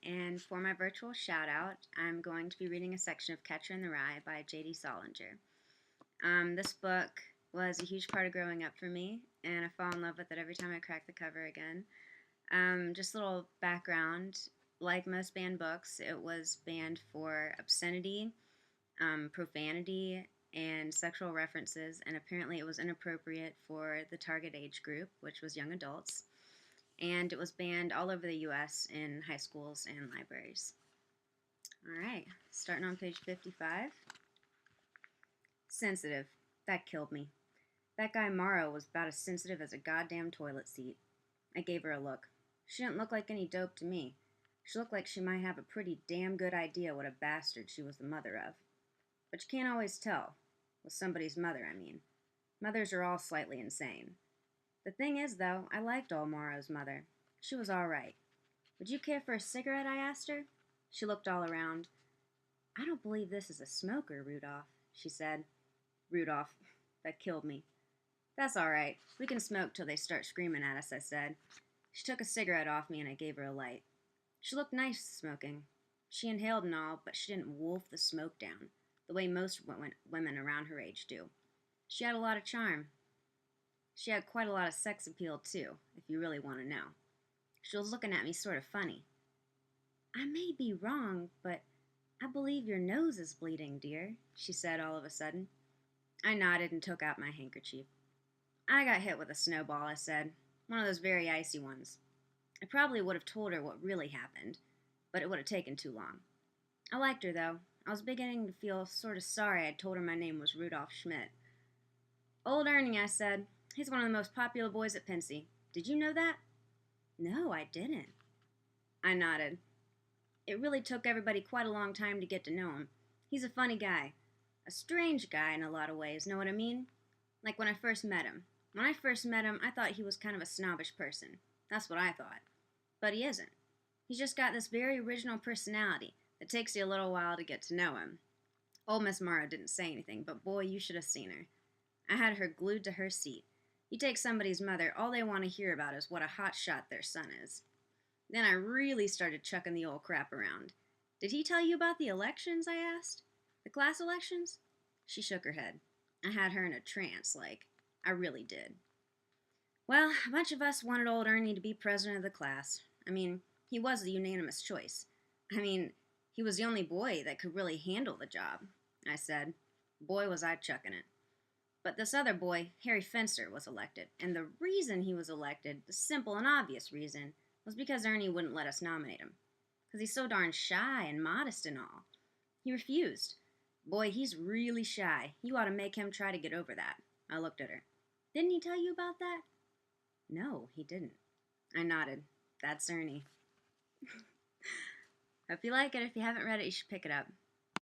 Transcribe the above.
and for my virtual shout out, I'm going to be reading a section of Catcher in the Rye by J.D. Salinger. This book was a huge part of growing up for me, and I fall in love with it every time I crack the cover again. Just a little background, like most banned books, it was banned for obscenity, profanity, and sexual references, and apparently it was inappropriate for the target age group, which was young adults. And it was banned all over the US in high schools and libraries. Alright, starting on page 55. Sensitive. That killed me. That guy Morrow was about as sensitive as a goddamn toilet seat. I gave her a look. She didn't look like any dope to me. She looked like she might have a pretty damn good idea what a bastard she was the mother of. But you can't always tell. With somebody's mother, I mean. Mothers are all slightly insane. The thing is, though, I liked old Morrow's mother. She was all right. Would you care for a cigarette, I asked her. She looked all around. I don't believe this is a smoker, Rudolph, she said. Rudolph. That killed me. That's all right. We can smoke till they start screaming at us, I said. She took a cigarette off me and I gave her a light. She looked nice smoking. She inhaled and all, but she didn't wolf the smoke down, the way most women around her age do. She had a lot of charm. She had quite a lot of sex appeal, too, if you really want to know. She was looking at me sort of funny. I may be wrong, but I believe your nose is bleeding, dear, she said all of a sudden. I nodded and took out my handkerchief. I got hit with a snowball, I said. One of those very icy ones. I probably would have told her what really happened, but it would have taken too long. I liked her, though. I was beginning to feel sort of sorry I'd told her my name was Rudolph Schmidt. Old Ernie, I said. He's one of the most popular boys at Pensy. Did you know that? No, I didn't. I nodded. It really took everybody quite a long time to get to know him. He's a funny guy. A strange guy in a lot of ways, know what I mean? Like when I first met him. When I first met him, I thought he was kind of a snobbish person. That's what I thought. But he isn't. He's just got this very original personality that takes you a little while to get to know him. Old Miss Morrow didn't say anything, but boy, you should have seen her. I had her glued to her seat. You take somebody's mother, all they want to hear about is what a hot shot their son is. Then I really started chucking the old crap around. Did he tell you about the elections, I asked? The class elections? She shook her head. I had her in a trance, like, I really did. Well, a bunch of us wanted old Ernie to be president of the class. I mean, he was the unanimous choice. He was the only boy that could really handle the job, I said. Boy, was I chucking it. But this other boy, Harry Fencer, was elected, and the reason he was elected, the simple and obvious reason, was because Ernie wouldn't let us nominate him. Because he's so darn shy and modest and all. He refused. Boy, he's really shy. You ought to make him try to get over that. I looked at her. Didn't he tell you about that? No, he didn't. I nodded. That's Ernie. Hope you like it. If you haven't read it, you should pick it up.